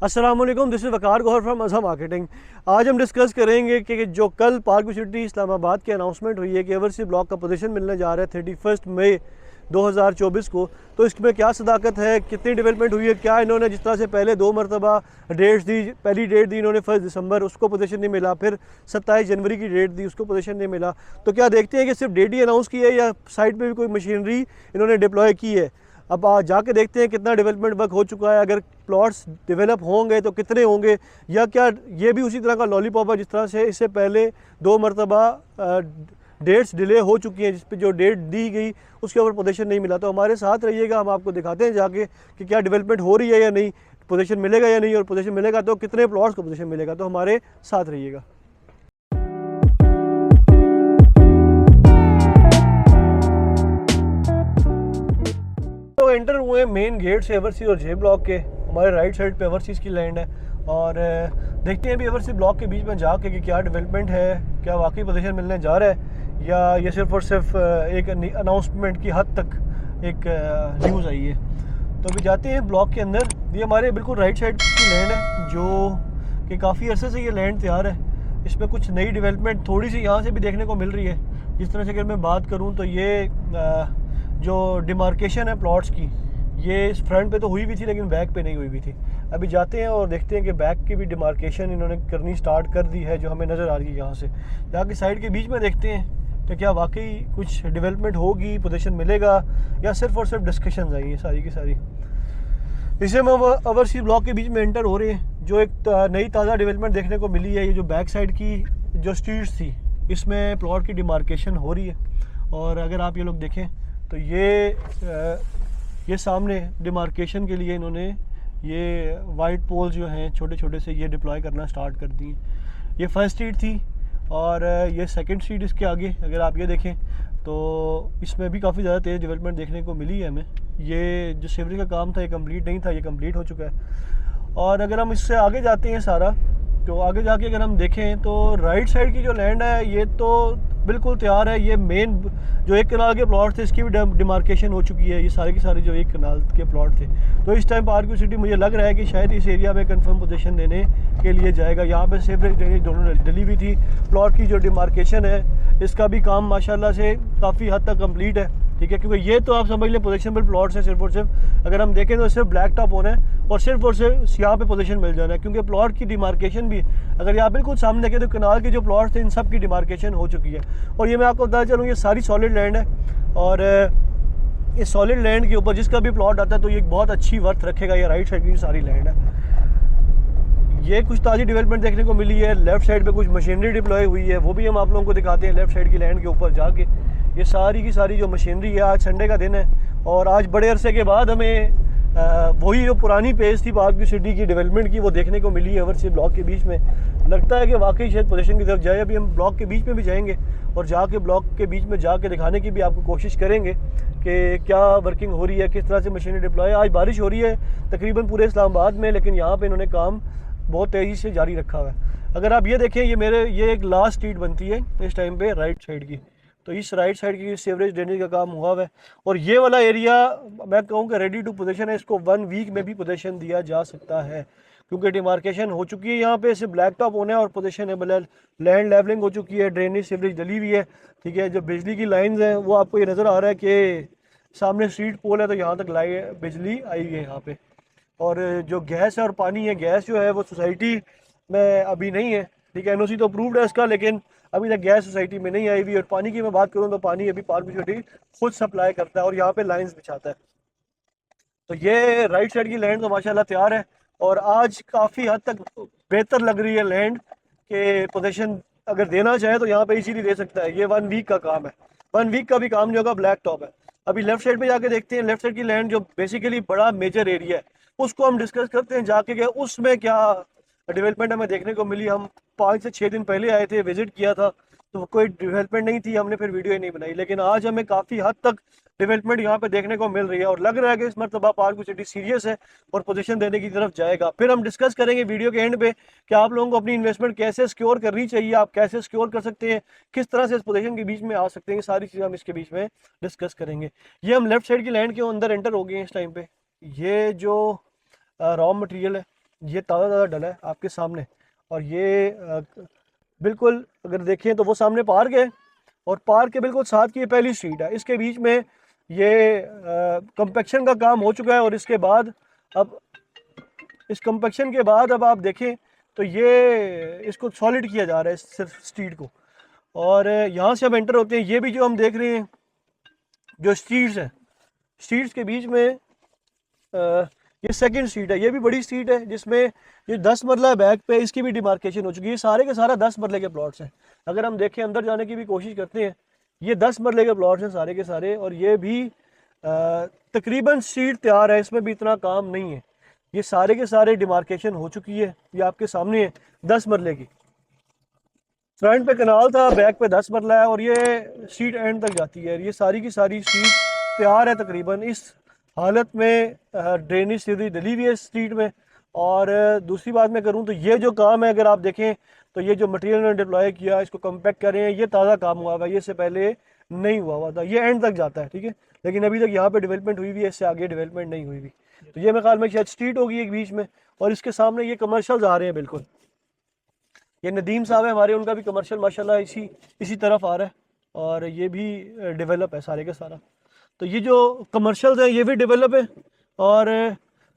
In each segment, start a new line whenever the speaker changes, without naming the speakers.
अस्सलाम वालेकुम, this is Waqar Gauhar from Azhar marketing. आज हम डिस्कस करेंगे कि जो कल पार्क सिटी इस्लामाबाद की अनाउंसमेंट हुई है कि एवरसी ब्लॉक का पोजीशन मिलने जा रहा है 31 मई 2024 को, तो इसमें क्या सदाकत है, कितनी डेवलपमेंट हुई है, क्या इन्होंने जिस तरह से पहले 2 मरतबा डेट्स दी, पहली डेट दी इन्होंने 1 दिसंबर, उसको पोजीशन नहीं मिला, फिर 27 जनवरी की डेट दी, उसको पोजीशन नहीं मिला। तो क्या देखते हैं कि सिर्फ डेट ही अनाउंस की है या साइड पर भी कोई मशीनरी इन्होंने डिप्लॉय की है। अब जाके देखते हैं कितना डेवलपमेंट वर्क हो चुका है, अगर प्लॉट्स डेवलप होंगे तो कितने होंगे, या क्या ये भी उसी तरह का लॉलीपॉप है जिस तरह से इससे पहले 2 मरतबा डेट्स डिले हो चुकी हैं, जिस पे जो डेट दी गई उसके ऊपर पोजीशन नहीं मिला। तो हमारे साथ रहिएगा, हम आपको दिखाते हैं जाके कि क्या डेवलपमेंट हो रही है या नहीं, पोजीशन मिलेगा या नहीं, और पोजीशन मिलेगा तो कितने प्लॉट्स को पोजीशन मिलेगा। तो हमारे साथ रहिएगा। तो एंटर हुए मेन गेट से एवरसी और जे ब्लॉक के। हमारे राइट साइड पे एवरसीज़ की लैंड है और देखते हैं अभी एवरसी ब्लॉक के बीच में जाके कि क्या डेवलपमेंट है, क्या वाकई पोजीशन मिलने जा रहा है या ये सिर्फ और सिर्फ एक अनाउंसमेंट की हद तक एक न्यूज़ आई है। तो अभी जाते हैं ब्लॉक के अंदर। ये हमारे बिल्कुल राइट साइड की लैंड है जो कि काफ़ी अरसे से ये लैंड तैयार है। इसमें कुछ नई डेवलपमेंट थोड़ी सी यहाँ से भी देखने को मिल रही है। जिस तरह से अगर मैं बात करूँ तो ये जो डिमार्केशन है प्लॉट्स की, ये इस फ्रंट पे तो हुई भी थी लेकिन बैक पे नहीं हुई भी थी। अभी जाते हैं और देखते हैं कि बैक की भी डिमार्केशन इन्होंने करनी स्टार्ट कर दी है जो हमें नज़र आ रही है यहाँ से। जाके साइड के बीच में देखते हैं कि क्या वाकई कुछ डेवलपमेंट होगी, पोजीशन मिलेगा या सिर्फ और सिर्फ डिस्कशन आई है सारी की सारी। इसे हम ओवरसी ब्लॉक के बीच में एंटर हो रहे हैं। जो एक नई ताज़ा डेवलपमेंट देखने को मिली है, ये जो बैक साइड की जो स्ट्रीट्स थी इसमें प्लॉट की डिमार्केशन हो रही है। और अगर आप ये लोग देखें तो ये सामने डिमार्केशन के लिए इन्होंने ये वाइट पोल जो हैं छोटे छोटे से ये डिप्लॉय करना स्टार्ट कर दिए। ये फर्स्ट स्ट्रीट थी और ये सेकंड स्ट्रीट इसके आगे अगर आप ये देखें तो इसमें भी काफ़ी ज़्यादा तेज़ डेवलपमेंट देखने को मिली है हमें। ये जो सीवरेज का काम था ये कंप्लीट नहीं था, ये कंप्लीट हो चुका है। और अगर हम इससे आगे जाते हैं सारा, तो आगे जाके अगर हम देखें तो राइट साइड की जो लैंड है ये तो बिल्कुल तैयार है। ये मेन जो एक कनाल के प्लॉट थे इसकी भी डिमार्केशन हो चुकी है। ये सारे के सारे जो एक कनाल के प्लॉट थे, तो इस टाइम पार्क सिटी मुझे लग रहा है कि शायद इस एरिया में कंफर्म पोजीशन देने के लिए जाएगा। यहाँ पे सेवरेज ड्रेनेज दोनों डली हुई थी। प्लॉट की जो डिमार्केशन है इसका भी काम माशाल्लाह से काफ़ी हद तक कंप्लीट है, ठीक है। क्योंकि ये तो आप समझ लें पोजिशनेबल प्लॉट्स है सिर्फ और सिर्फ। अगर हम देखें तो सिर्फ ब्लैक टॉप होना है और सिर्फ यहाँ पे पोजीशन मिल जाना है, क्योंकि प्लॉट की डिमार्केशन भी अगर यहाँ बिल्कुल सामने देखें तो कनाल के जो प्लॉट थे इन सब की डिमार्केशन हो चुकी है। और ये मैं आपको बता चलूँ ये सारी सॉलिड लैंड है और इस सॉलिड लैंड के ऊपर जिसका भी प्लॉट आता है तो ये बहुत अच्छी वर्थ रखेगा। ये राइट साइड की सारी लैंड है। ये कुछ ताज़ी डेवलपमेंट देखने को मिली है। लेफ़्ट साइड पे कुछ मशीनरी डिप्लॉय हुई है, वो भी हम आप लोगों को दिखाते हैं लेफ़्ट साइड की लैंड के ऊपर जाके। ये सारी की सारी जो मशीनरी है, आज संडे का दिन है और आज बड़े अरसे के बाद हमें वही जो पुरानी पेज थी पार्क सिटी की डेवलपमेंट की वो देखने को मिली है ओवरसी ब्लॉक के बीच में। लगता है कि वाकई शायद पोजीशन की तरफ जाए। अभी हम ब्लॉक के बीच में भी जाएंगे और जाके ब्लॉक के बीच में जाके दिखाने की भी आपको कोशिश करेंगे कि क्या वर्किंग हो रही है, किस तरह से मशीनें डिप्लॉय। आज बारिश हो रही है तकरीबन पूरे इस्लामाबाद में, लेकिन यहाँ पर इन्होंने काम बहुत तेज़ी से जारी रखा हुआ है। अगर आप ये देखें ये एक लास्ट स्ट्रीट बनती है इस टाइम पे राइट साइड की, तो इस राइट साइड की सीवरेज ड्रेनेज का काम हुआ हुआ है। और ये वाला एरिया मैं कहूँ कि रेडी टू पोजीशन है। इसको 1 वीक में भी पोजीशन दिया जा सकता है क्योंकि डिमार्केशन हो चुकी है। यहाँ पे सिर्फ ब्लैक टॉप होना है और पोजीशन है, मतलब लैंड लेवलिंग हो चुकी है, ड्रेनेज सीवरेज डली हुई है, ठीक है। जो बिजली की लाइन्स हैं वो आपको ये नज़र आ रहा है कि सामने स्ट्रीट पोल है तो यहाँ तक बिजली आई है यहाँ पे। और जो गैस है और पानी है, गैस जो है वो सोसाइटी में अभी नहीं है, ठीक है। एनओसी तो अप्रूव्ड है इसका, लेकिन अभी तक गैस सोसाइटी में नहीं आई हुई। और पानी की मैं बात करूँ तो पानी अभी पार्क सिटी खुद सप्लाई करता है और यहाँ पे लाइंस बिछाता है। तो ये राइट साइड की लैंड तो माशाल्लाह तैयार है और आज काफ़ी हद तक बेहतर लग रही है लैंड के पोजीशन अगर देना चाहे तो यहाँ पे इजीली दे सकता है। ये 1 वीक का काम है। 1 वीक का भी काम जो होगा ब्लैक टॉप है। अभी लेफ्ट साइड पे जाके देखते हैं। लेफ्ट साइड की लैंड जो बेसिकली बड़ा मेजर एरिया है उसको हम डिस्कस करते हैं जाके कि उसमें क्या डेवलपमेंट हमें देखने को मिली। हम 5 से 6 दिन पहले आए थे, विजिट किया था, तो कोई डेवलपमेंट नहीं थी, हमने फिर वीडियो ही नहीं बनाई। लेकिन आज हमें काफ़ी हद तक डेवलपमेंट यहाँ पे देखने को मिल रही है और लग रहा है कि इस मरतबा पार्क सिटी सीरियस है और पोजीशन देने की तरफ जाएगा। फिर हम डिस्कस करेंगे वीडियो के एंड पे कि आप लोगों को अपनी इन्वेस्टमेंट कैसे सिक्योर करनी चाहिए, आप कैसे सिक्योर कर सकते हैं, किस तरह से इस पोजीशन के बीच में आ सकते हैं। सारी चीज़ें हम इसके बीच में डिस्कस करेंगे। ये हम लेफ्ट साइड की लैंड के अंदर एंटर हो गए हैं इस टाइम पे। ये जो रॉ मटेरियल है ये ताज़ा ताज़ा डला है आपके सामने। और ये बिल्कुल अगर देखें तो वो सामने पार्क है, और पार्क के बिल्कुल साथ की ये पहली स्ट्रीट है। इसके बीच में ये कंपैक्शन का काम हो चुका है, और इसके बाद अब इस कंपैक्शन के बाद अब आप देखें तो ये इसको सॉलिड किया जा रहा है सिर्फ स्ट्रीट को। और यहाँ से हम एंटर होते हैं, ये भी जो हम देख रहे हैं जो स्ट्रीट्स हैं, स्ट्रीट्स के बीच में ये सेकंड स्ट्रीट है। ये भी बड़ी स्ट्रीट है जिसमें ये 10 मरला बैक पे इसकी भी डिमार्केशन हो चुकी है। सारे के सारा 10 मरले के प्लॉट्स हैं। अगर हम देखें अंदर जाने की भी कोशिश करते हैं, ये 10 मरले के प्लॉट्स हैं सारे के सारे। और ये भी तकरीबन स्ट्रीट तैयार है, इसमें भी इतना काम नहीं है। ये सारे के सारे डिमार्केशन हो चुकी है, ये आपके सामने है 10 मरले की। फ्रंट पे कनाल था, बैक पे 10 मरला है, और ये स्ट्रीट एंड तक जाती है। ये सारी की सारी स्ट्रीट तैयार है तकरीबन इस हालत में। ड्रेनेज सीवरेज डली हुई है स्ट्रीट में। और दूसरी बात मैं करूं तो ये जो काम है, अगर आप देखें तो ये जो मटेरियल ने डिप्लॉय किया, इसको कम्पैक्ट कर रहे हैं, ये ताज़ा काम हुआ हुआ है, ये इससे पहले नहीं हुआ था। ये एंड तक जाता है, ठीक है, लेकिन अभी तक यहाँ पे डेवलपमेंट हुई हुई है, इससे आगे डेवलपमेंट नहीं हुई हुई। तो ये मेरे ख्याल में शायद स्ट्रीट होगी एक बीच में, और इसके सामने ये कमर्शियल्स आ रहे हैं। बिल्कुल ये नदीम साहब है हमारे, उनका भी कमर्शियल माशाल्लाह इसी तरफ आ रहा है, और ये भी डेवलप है सारे का सारा। तो ये जो कमर्शियल्स हैं ये भी डेवलप है। और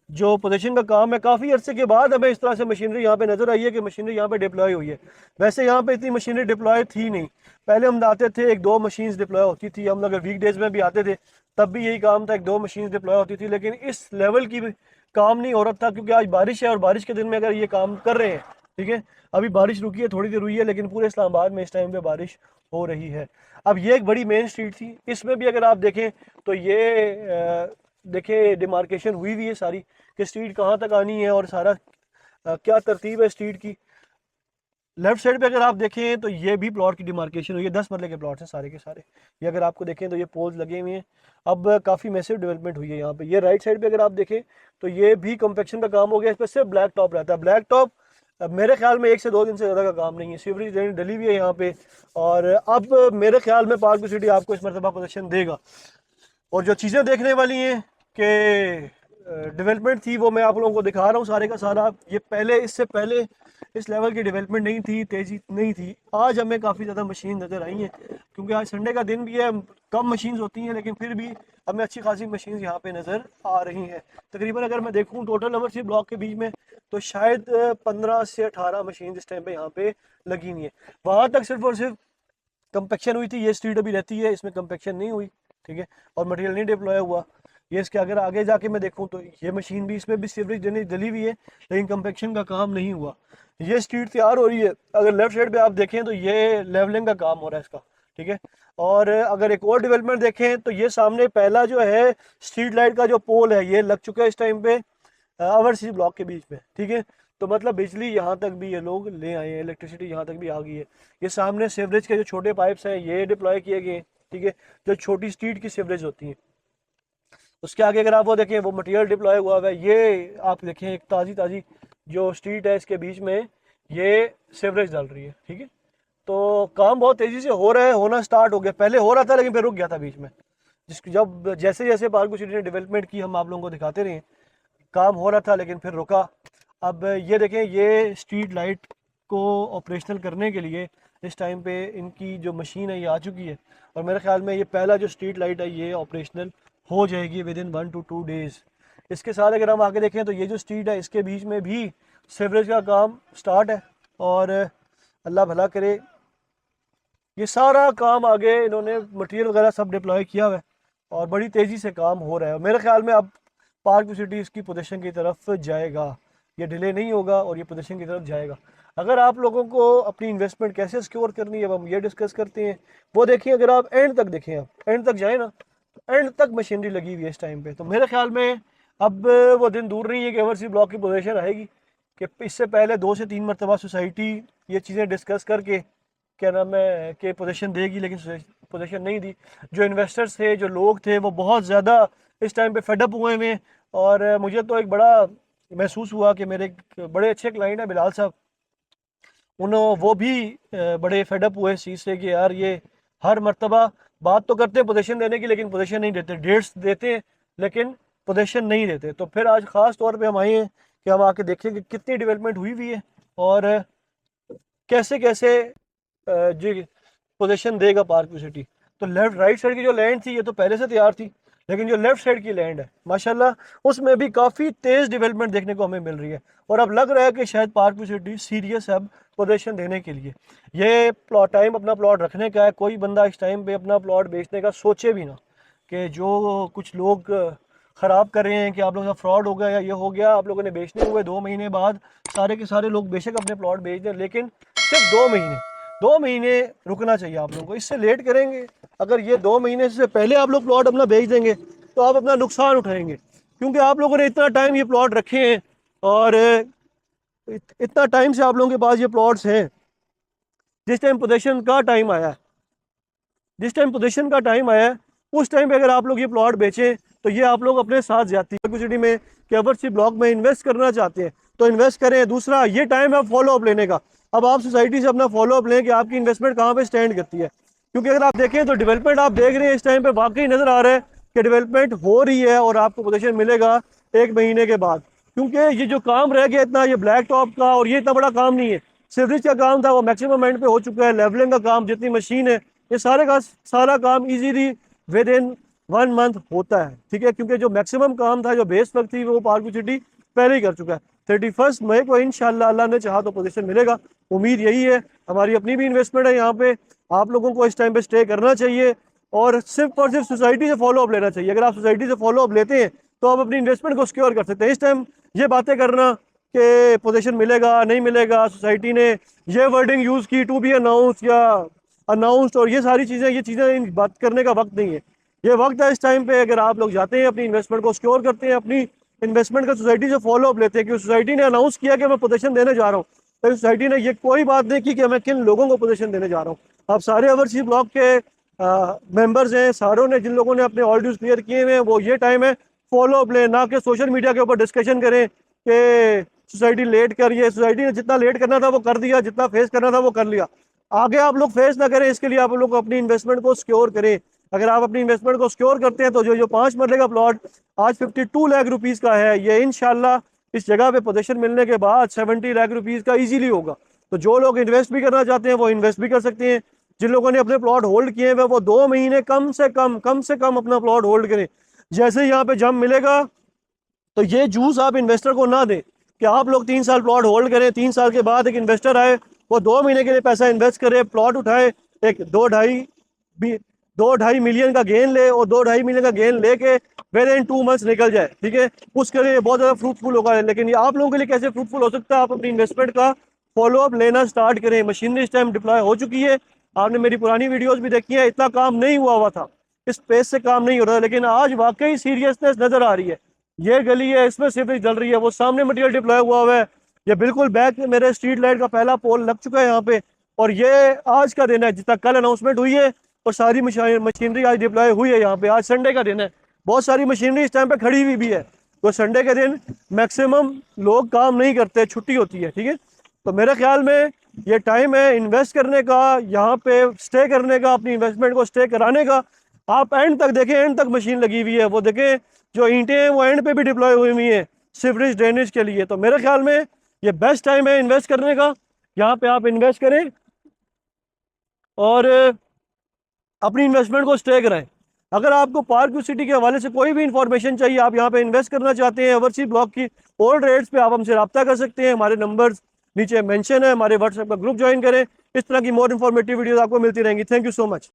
जो पोजीशन का काम है, काफ़ी अरसे के बाद हमें इस तरह से मशीनरी यहाँ पे नज़र आई है कि मशीनरी यहाँ पे डिप्लॉय हुई है। वैसे यहाँ पे इतनी मशीनरी डिप्लॉय थी नहीं। पहले हम आते थे, 1-2 मशीन्स डिप्लॉय होती थी। हम अगर वीकडेज में भी आते थे तब भी यही काम था, 1-2 मशीन डिप्लॉय होती थी। लेकिन इस लेवल की भी काम नहीं हो रहा था, क्योंकि आज बारिश है, और बारिश के दिन में अगर ये काम कर रहे हैं, ठीक है, अभी बारिश रुकी है, थोड़ी देर हुई है, लेकिन पूरे इस्लामाबाद में इस टाइम पे बारिश हो रही है। अब ये एक बड़ी मेन स्ट्रीट थी, इसमें भी अगर आप देखें तो ये देखें डिमार्केशन हुई हुई है सारी कि स्ट्रीट कहाँ तक आनी है, और सारा क्या तरतीब है स्ट्रीट की। लेफ्ट साइड पे अगर आप देखें तो ये भी प्लॉट की डिमार्केशन हुई है। 10 मरले के प्लॉट्स हैं सारे के सारे। ये अगर आपको देखें तो ये पोल्स लगे हुए हैं। अब काफ़ी मैसिव डेवलपमेंट हुई है यहाँ पे। ये राइट साइड पे अगर आप देखें तो ये भी कम्पेक्शन का काम हो गया। इस पर सिर्फ ब्लैक टॉप रहता है। ब्लैक टॉप मेरे ख्याल में 1 से 2 दिन से ज़्यादा का काम नहीं है। सीवरेज ड्रेन डली हुई है यहाँ पे, और अब मेरे ख्याल में पार्क सिटी आपको इस मरतबा पोजीशन देगा। और जो चीज़ें देखने वाली हैं कि डेवलपमेंट थी, वो मैं आप लोगों को दिखा रहा हूँ सारे का सारा। ये पहले, इससे पहले इस लेवल की डेवलपमेंट नहीं थी, तेज़ी नहीं थी। आज हमें काफ़ी ज़्यादा मशीन नज़र आई हैं, क्योंकि आज संडे का दिन भी है, कम मशीन्स होती हैं, लेकिन फिर भी हमें अच्छी खासी मशीन्स यहाँ पे नज़र आ रही हैं। तकरीबन अगर मैं देखूँ टोटल ओवरसीज ब्लॉक के बीच में तो शायद 15 से 18 मशीन इस टाइम पे यहाँ पे लगी हुई हैं। वहाँ तक सिर्फ और सिर्फ कंपेक्शन हुई थी। ये स्ट्रीट अभी रहती है, इसमें कंपेक्शन नहीं हुई, ठीक है, और मटेरियल नहीं डिप्लॉय हुआ। ये इसके अगर आगे जाके मैं देखूं तो ये मशीन भी, इसमें भी सीवरेज डली हुई है, लेकिन कंपेक्शन का काम नहीं हुआ। ये स्ट्रीट तैयार हो रही है। अगर लेफ्ट साइड पे आप देखें तो ये लेवलिंग का काम हो रहा है इसका, ठीक है। और अगर एक और डेवलपमेंट देखें तो ये सामने पहला जो है स्ट्रीट लाइट का जो पोल है, ये लग चुका है इस टाइम पे ओवरसीज ब्लॉक के बीच में, ठीक है। तो मतलब बिजली यहाँ तक भी ये लोग ले आए हैं, इलेक्ट्रिसिटी यहाँ तक भी आ गई है। ये सामने सीवरेज के जो छोटे पाइप्स हैं ये डिप्लॉय किए गए, ठीक है, जो छोटी स्ट्रीट की सीवरेज होती है। उसके आगे अगर आप वो देखें, वो मटेरियल डिप्लॉय हुआ है। ये आप देखें एक ताज़ी जो स्ट्रीट है, इसके बीच में ये सीवरेज डाल रही है, ठीक है। तो काम बहुत तेज़ी से हो रहा है, होना स्टार्ट हो गया। पहले हो रहा था लेकिन फिर रुक गया था बीच में। जब जैसे जैसे पार्क सिटी ने डेवलपमेंट की, हम आप लोगों को दिखाते रहे, काम हो रहा था लेकिन फिर रुका। अब ये देखें, ये स्ट्रीट लाइट को ऑपरेशनल करने के लिए इस टाइम पे इनकी जो मशीन है ये आ चुकी है, और मेरे ख्याल में ये पहला जो स्ट्रीट लाइट है ये ऑपरेशनल हो जाएगी विदिन 1 to 2 डेज़। इसके साथ अगर हम आगे देखें तो ये जो स्ट्रीट है इसके बीच में भी सीवरेज का काम स्टार्ट है, और अल्लाह भला करे ये सारा काम आगे इन्होंने मटेरियल वगैरह सब डिप्लॉय किया हुआ है, और बड़ी तेज़ी से काम हो रहा है। मेरे ख्याल में अब पार्क सिटी इसकी पोजीशन की तरफ जाएगा, ये डिले नहीं होगा और ये पोजीशन की तरफ जाएगा। अगर आप लोगों को अपनी इन्वेस्टमेंट कैसे सिक्योर करनी है, अब हम ये डिस्कस करते हैं। वो देखिए, अगर आप एंड तक देखें, आप एंड तक जाए ना, तो एंड तक मशीनरी लगी हुई है इस टाइम पे। तो मेरे ख्याल में अब वो दिन दूर नहीं है कि ओवरसीज ब्लॉक की पोजीशन आएगी, कि इससे पहले 2 से 3 मरतबा सोसाइटी ये चीज़ें डिस्कस करके क्या नाम है कि पोजीशन देगी, लेकिन पोजीशन नहीं दी। जो इन्वेस्टर्स थे, जो लोग थे, वो बहुत ज़्यादा इस टाइम पे फेडअप हुए हैं। और मुझे तो एक बड़ा महसूस हुआ कि मेरे एक बड़े अच्छे क्लाइंट हैं बिलाल साहब, वो भी बड़े फेडअप हुए इस चीज़ से कि यार ये हर मर्तबा बात तो करते हैं पोजीशन देने की, लेकिन पोजीशन नहीं देते। डेट्स देते हैं लेकिन पोजीशन नहीं देते। तो फिर आज ख़ास तौर पे हम आए हैं कि हम आके देखें कि कितनी डेवलपमेंट हुई हुई है और कैसे कैसे जी पोजीशन देगा पार्क व्यू सिटी। तो लेफ्ट राइट साइड की जो लैंड थी ये तो पहले से तैयार थी, लेकिन जो लेफ्ट साइड की लैंड है माशाल्लाह उसमें भी काफ़ी तेज़ डेवलपमेंट देखने को हमें मिल रही है। और अब लग रहा है कि शायद पार्क व्यू सिटी सीरियस है अब पोजीशन देने के लिए। ये प्लॉट टाइम अपना प्लॉट रखने का है, कोई बंदा इस टाइम पे अपना प्लॉट बेचने का सोचे भी ना कि जो कुछ लोग ख़राब कर रहे हैं कि आप लोगों का फ्रॉड हो गया या ये हो गया, आप लोगों ने बेचने हुए 2 महीने बाद सारे के सारे लोग बेशक अपने प्लॉट बेच दें, लेकिन सिर्फ 2 महीने रुकना चाहिए आप लोगों को। इससे लेट करेंगे, अगर ये 2 महीने से पहले आप लोग प्लॉट अपना बेच देंगे तो आप अपना नुकसान उठाएंगे, क्योंकि आप लोगों ने इतना टाइम ये प्लॉट रखे हैं और इतना टाइम से आप लोगों के पास ये प्लॉट्स हैं। जिस टाइम पोजीशन का टाइम आया है, जिस टाइम पोजीशन का टाइम आया है उस टाइम पे अगर आप लोग ये प्लॉट बेचें तो ये आप लोग अपने साथ ज्यादती सिटी में कैवर्सी ब्लॉक में इन्वेस्ट करना चाहते हैं तो इन्वेस्ट करें। दूसरा, ये टाइम है फॉलो अप लेने का। अब आप सोसाइटी से अपना फॉलो अप लें कि आपकी इन्वेस्टमेंट कहाँ पे स्टैंड करती है, क्योंकि अगर आप देखें तो डेवलपमेंट आप देख रहे हैं इस टाइम पे वाकई नज़र आ रहा है कि डेवलपमेंट हो रही है और आपको पोजीशन मिलेगा 1 महीने के बाद। क्योंकि ये जो काम रह गया इतना, ये ब्लैक टॉप का और ये इतना बड़ा काम नहीं है, सिवरेज का काम था वो मैक्सिमम एंड पे हो चुका है। लेवलिंग का काम, जितनी मशीन है, ये सारे का सारा काम इजीली विद इन 1 मंथ होता है, ठीक है। क्योंकि जो मैक्सिमम काम था, जो बेस वर्क थी, वो पार्क व्यू सिटी पहले ही कर चुका है। 31 मई को इंशाल्लाह अल्लाह ने चाहा तो पोजीशन मिलेगा, उम्मीद यही है। हमारी अपनी भी इन्वेस्टमेंट है यहाँ पे, आप लोगों को इस टाइम पे स्टे करना चाहिए और सिर्फ सोसाइटी से फॉलो अप लेना चाहिए। अगर आप सोसाइटी से फॉलो अप लेते हैं तो आप अपनी इन्वेस्टमेंट को सिक्योर कर सकते हैं। इस टाइम ये बातें करना कि पोजीशन मिलेगा नहीं मिलेगा, सोसाइटी ने ये वर्डिंग यूज़ की टू बी अनाउंस या अनाउंस्ड, और ये सारी चीज़ें, ये चीज़ें बात करने का वक्त नहीं है। ये वक्त है इस टाइम पे, अगर आप लोग जाते हैं अपनी इन्वेस्टमेंट को सिक्योर करते हैं, अपनी इन्वेस्टमेंट का सोसाइटी से फॉलो अप लेते हैं कि सोसाइटी ने अनाउंस किया कि मैं पोजीशन देने जा रहा हूँ, तो सोसाइटी ने ये कोई बात नहीं की कि मैं किन लोगों को पोजीशन देने जा रहा हूँ। आप सारे ओवरसीज ब्लॉक के मेंबर्स हैं, सारों ने, जिन लोगों ने अपने ऑल ड्यूज क्लियर किए हुए हैं, वो ये टाइम है फॉलो अप लें, ना कि सोशल मीडिया के ऊपर डिस्कशन करें कि सोसाइटी लेट कर रही है। सोसाइटी ने जितना लेट करना था वो कर दिया, जितना फेस करना था वो कर लिया। आगे आप लोग फेस ना करें, इसके लिए आप लोग अपनी इन्वेस्टमेंट को सिक्योर करें। अगर आप अपनी इन्वेस्टमेंट को सिक्योर करते हैं तो जो 5 मरले का प्लॉट आज 52 लाख रुपीज़ का है, ये इंशाल्लाह इस जगह पे पोजीशन मिलने के बाद 70 लाख रुपीज़ का इजीली होगा। तो जो लोग इन्वेस्ट भी करना चाहते हैं वो इन्वेस्ट भी कर सकते हैं। जिन लोगों ने अपने प्लॉट होल्ड किए हैं वो 2 महीने कम से कम अपना प्लॉट होल्ड करें। जैसे ही यहाँ पे जम मिलेगा तो ये जूस आप इन्वेस्टर को ना दें कि आप लोग 3 साल प्लॉट होल्ड करें, 3 साल के बाद एक इन्वेस्टर आए, वो 2 महीने के लिए पैसा इन्वेस्ट करे, प्लॉट उठाए, एक 2-2.5 मिलियन का गेन ले और 2-2.5 मिलियन का गेन लेके विद इन 2 मंथ्स निकल जाए, ठीक है। उसके लिए बहुत ज़्यादा फ्रूटफुल होगा। लेकिन ये आप लोगों के लिए कैसे फ्रूटफुल हो सकता है? आप अपनी इन्वेस्टमेंट का फॉलो अप लेना स्टार्ट करें। मशीनरी इस टाइम डिप्लॉय हो चुकी है, आपने मेरी पुरानी वीडियोज़ भी देखी है, इतना काम नहीं हुआ था, इस पेस से काम नहीं हो रहा, लेकिन आज वाकई सीरियसनेस नज़र आ रही है। ये गली है, इसमें सिर्फ जल रही है, वो सामने मटेरियल डिप्लॉय हुआ है, ये बिल्कुल बैक मेरे स्ट्रीट लाइट का पहला पोल लग चुका है यहाँ पे, और ये आज का दिन है, जितना कल अनाउंसमेंट हुई है और सारी मशीनरी आज डिप्लॉय हुई है यहाँ पे। आज संडे का दिन है, बहुत सारी मशीनरी इस टाइम पे खड़ी हुई भी है, तो संडे के दिन मैक्सिमम लोग काम नहीं करते, छुट्टी होती है, ठीक है। तो मेरे ख्याल में ये टाइम है इन्वेस्ट करने का, यहाँ पे स्टे करने का, अपनी इन्वेस्टमेंट को स्टे कराने का। आप एंड तक देखें, एंड तक मशीन लगी हुई है, वो देखें जो ईंटें हैं वो एंड पे भी डिप्लॉय हुई हुई हैं सीवरेज ड्रेनेज के लिए। तो मेरे ख्याल में ये बेस्ट टाइम है इन्वेस्ट करने का, यहाँ पे आप इन्वेस्ट करें और अपनी इन्वेस्टमेंट को स्टे कराएं। अगर आपको पार्क व्यू सिटी के हवाले से कोई भी इंफॉर्मेशन चाहिए, आप यहाँ पे इन्वेस्ट करना चाहते हैं ओवरसीज ब्लॉक की ओल्ड रेट्स पे, आप हमसे रब्ता कर सकते हैं। हमारे नंबर्स नीचे मेंशन है, हमारे व्हाट्सएप का ग्रुप ज्वाइन करें। इस तरह की मोर इन्फॉर्मेटिव वीडियोस आपको मिलती रहेंगी। Thank you so much.